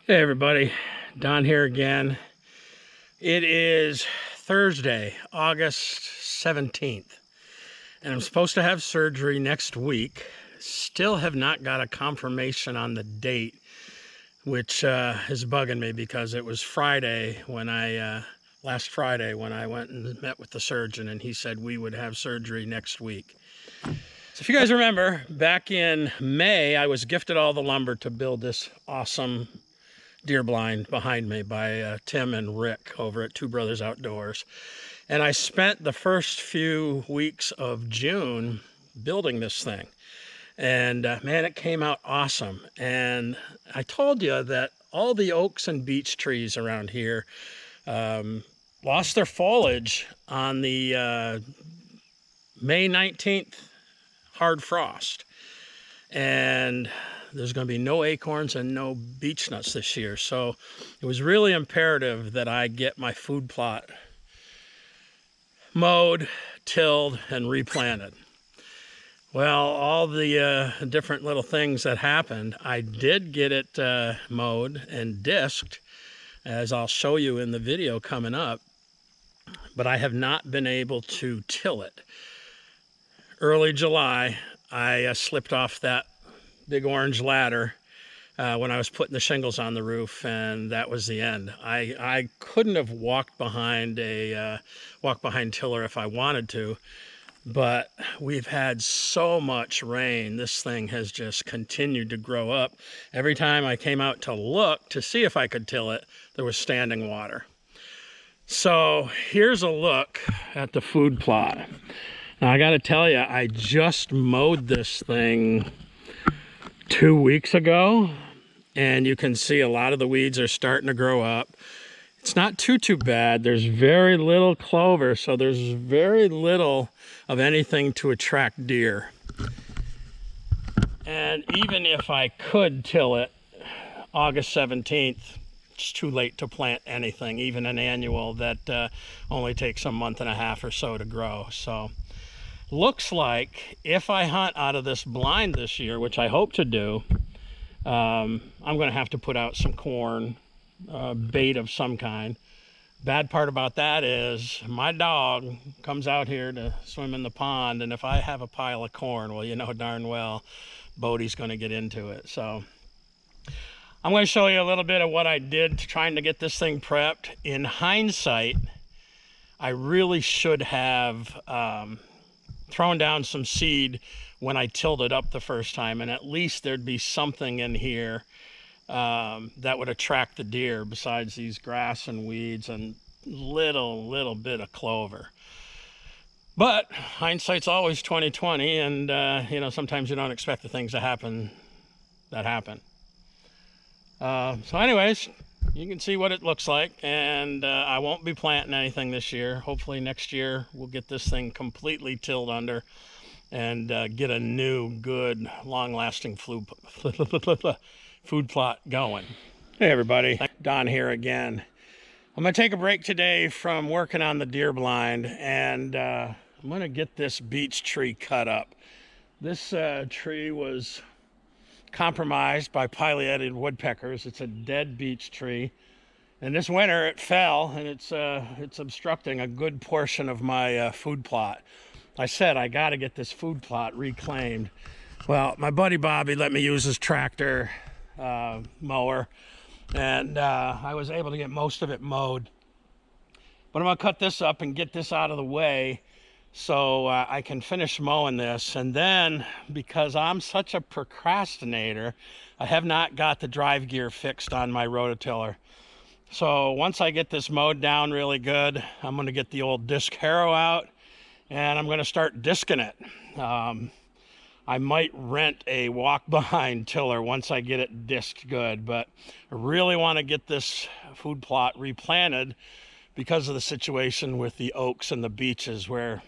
Hey everybody, Don here again. It is Thursday, August 17th, and I'm supposed to have surgery next week. Still have not got a confirmation on the date, which is bugging me because it was Friday when last Friday when I went and met with the surgeon, and he said we would have surgery next week. So if you guys remember, back in May, I was gifted all the lumber to build this awesome deer blind behind me by Tim and Rick over at Two Brothers Outdoors. And I spent the first few weeks of June building this thing. And man, it came out awesome. And I told you that all the oaks and beech trees around here lost their foliage on the May 19th hard frost. And there's going to be no acorns and no beech nuts this year. So it was really imperative that I get my food plot mowed, tilled, and replanted. Well, all the different little things that happened, I did get it mowed and disked, as I'll show you in the video coming up, but I have not been able to till it. Early July, I slipped off that big orange ladder when I was putting the shingles on the roof, and that was the end. I couldn't have walked behind tiller if I wanted to, but we've had so much rain. This thing has just continued to grow up. Every time I came out to look to see if I could till it, there was standing water. So here's a look at the food plot. Now I gotta tell you, I just mowed this thing 2 weeks ago, and you can see a lot of the weeds are starting to grow up. It's not too bad. There's very little clover, so there's very little of anything to attract deer. And even if I could till it August 17th, it's too late to plant anything, even an annual that only takes a month and a half or so to grow. So looks like if I hunt out of this blind this year, which I hope to do, I'm going to have to put out some corn, bait of some kind. Bad part about that is my dog comes out here to swim in the pond, and if I have a pile of corn, well, you know darn well Bodie's going to get into it. So I'm going to show you a little bit of what I did trying to get this thing prepped. In hindsight, I really should have thrown down some seed when I tilled it up the first time, and at least there'd be something in here that would attract the deer besides these grass and weeds and little bit of clover. But hindsight's always 20/20, and you know, sometimes you don't expect the things to happen that happen. So anyways, you can see what it looks like, and I won't be planting anything this year. Hopefully next year we'll get this thing completely tilled under and get a new, good, long-lasting food plot going. Hey everybody, Don here again. I'm going to take a break today from working on the deer blind, and I'm going to get this beech tree cut up. This tree was compromised by pileated woodpeckers. It's a dead beech tree, and this winter it fell, and it's obstructing a good portion of my food plot. I said I got to get this food plot reclaimed. Well, my buddy Bobby let me use his tractor mower, and I was able to get most of it mowed. But I'm gonna cut this up and get this out of the way so I can finish mowing this. And then, because I'm such a procrastinator, I have not got the drive gear fixed on my rototiller. So once I get this mowed down really good, I'm going to get the old Disk Harrow out, and I'm going to start disking it. I might rent a walk-behind tiller once I get it disked good, but I really want to get this food plot replanted because of the situation with the oaks and the beeches, where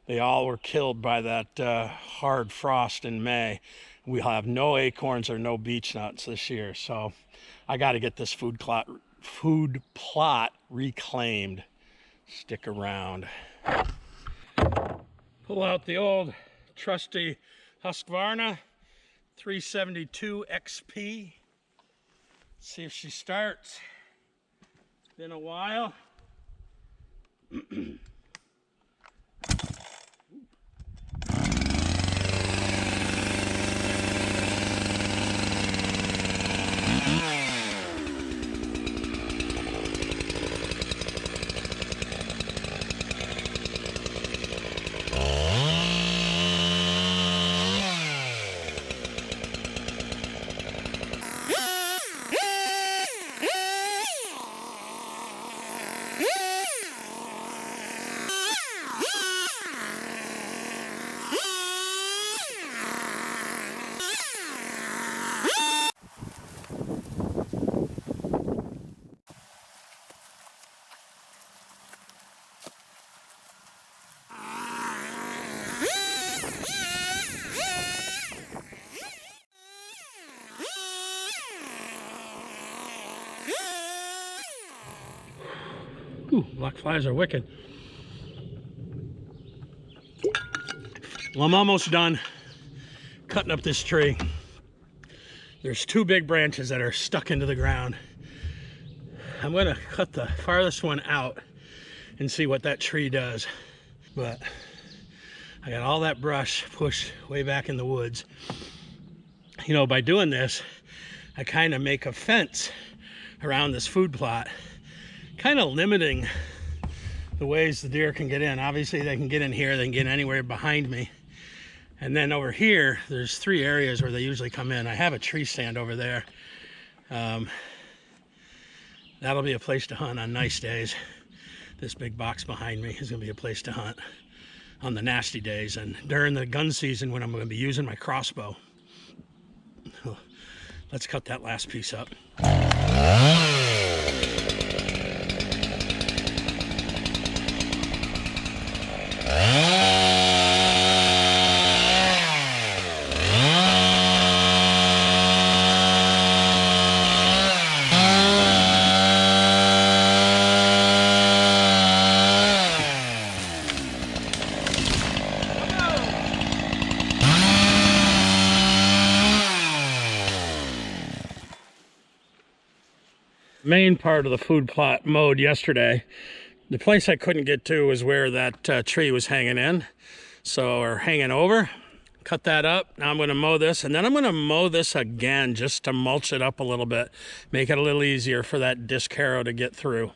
they all were killed by that hard frost in May. We'll have no acorns or no beech nuts this year, so I got to get this food plot reclaimed. Stick around. Pull out the old trusty Husqvarna 372 XP. See if she starts. It's been a while. Ooh, black flies are wicked. Well, I'm almost done cutting up this tree. There's two big branches that are stuck into the ground. I'm gonna cut the farthest one out and see what that tree does. But I got all that brush pushed way back in the woods. You know, by doing this, I kind of make a fence around this food plot, kind of limiting the ways the deer can get in. Obviously they can get in here, they can get anywhere behind me. And then over here, there's 3 areas where they usually come in. I have a tree stand over there. That'll be a place to hunt on nice days. This big box behind me is gonna be a place to hunt on the nasty days. And during the gun season when I'm gonna be using my crossbow. Let's cut that last piece up. Main part of the food plot mowed yesterday. The place I couldn't get to was where that tree was hanging in, or hanging over. Cut that up. Now I'm going to mow this, and then I'm going to mow this again just to mulch it up a little bit, make it a little easier for that disc harrow to get through.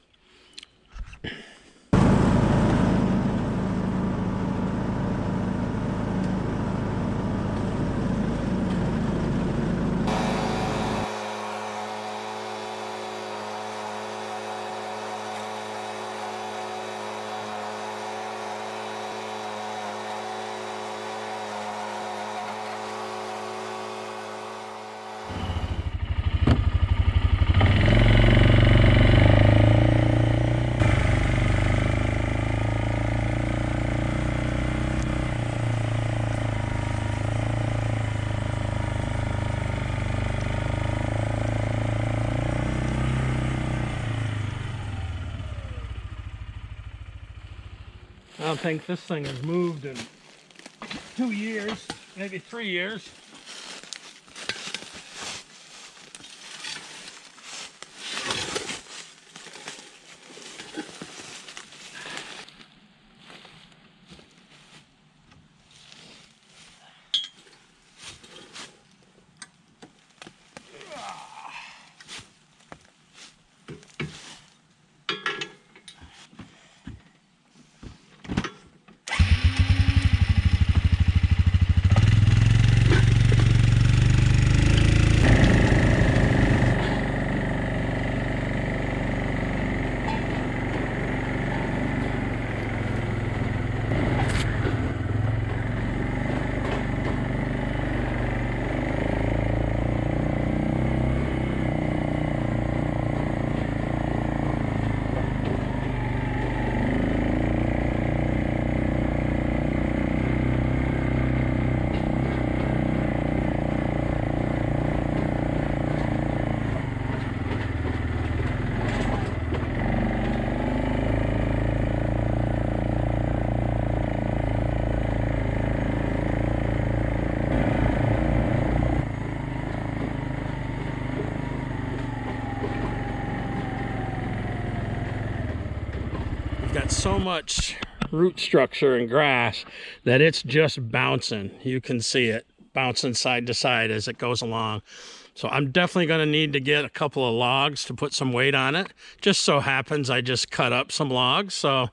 I don't think this thing has moved in 2 years, maybe 3 years. got so much root structure and grass that it's just bouncing. You can see it bouncing side to side as it goes along. So I'm definitely going to need to get a couple of logs to put some weight on it. Just so happens I just cut up some logs, so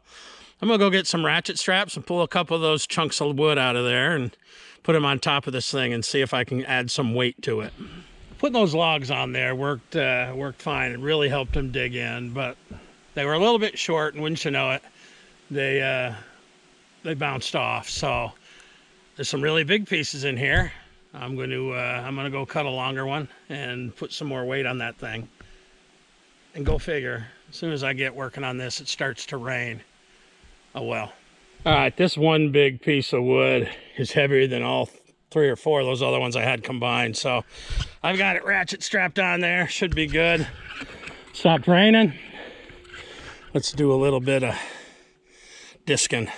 I'm going to go get some ratchet straps and pull a couple of those chunks of wood out of there and put them on top of this thing and see if I can add some weight to it. Putting those logs on there worked fine. It really helped them dig in, but they were a little bit short, and wouldn't you know it, they bounced off. So there's some really big pieces in here. I'm gonna go cut a longer one and put some more weight on that thing. And go figure, as soon as I get working on this, it starts to rain. Oh well. All right, this one big piece of wood is heavier than all 3 or 4 of those other ones I had combined. So I've got it ratchet strapped on there, should be good. Stopped raining. Let's do a little bit of disking.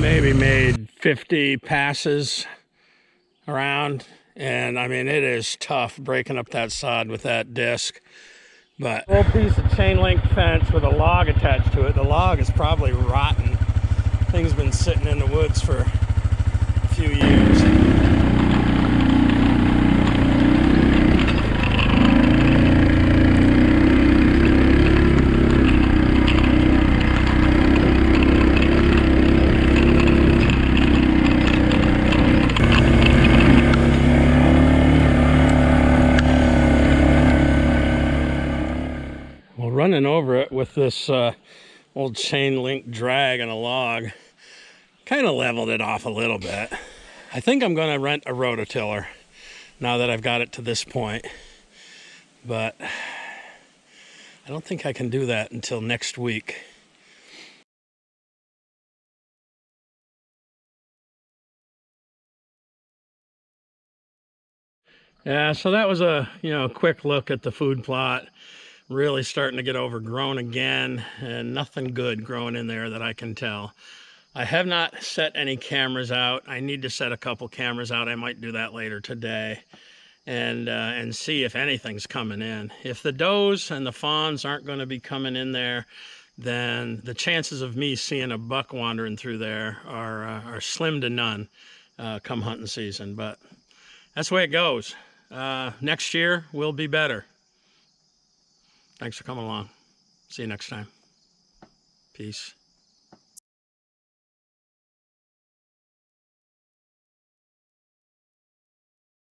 Maybe made 50 passes around, and I mean, it is tough breaking up that sod with that disc. But a little piece of chain link fence with a log attached to it. The log is probably rotten. Thing's been sitting in the woods for a few years. Running over it with this old chain link drag and a log kind of leveled it off a little bit. I think I'm going to rent a rototiller now that I've got it to this point, but I don't think I can do that until next week. Yeah, so that was a quick look at the food plot. Really starting to get overgrown again, and nothing good growing in there that I can tell. I have not set any cameras out. I need to set a couple cameras out. I might do that later today and see if anything's coming in. If the does and the fawns aren't going to be coming in there, then the chances of me seeing a buck wandering through there are slim to none come hunting season. But that's the way it goes. Next year will be better. Thanks for coming along. See you next time. Peace.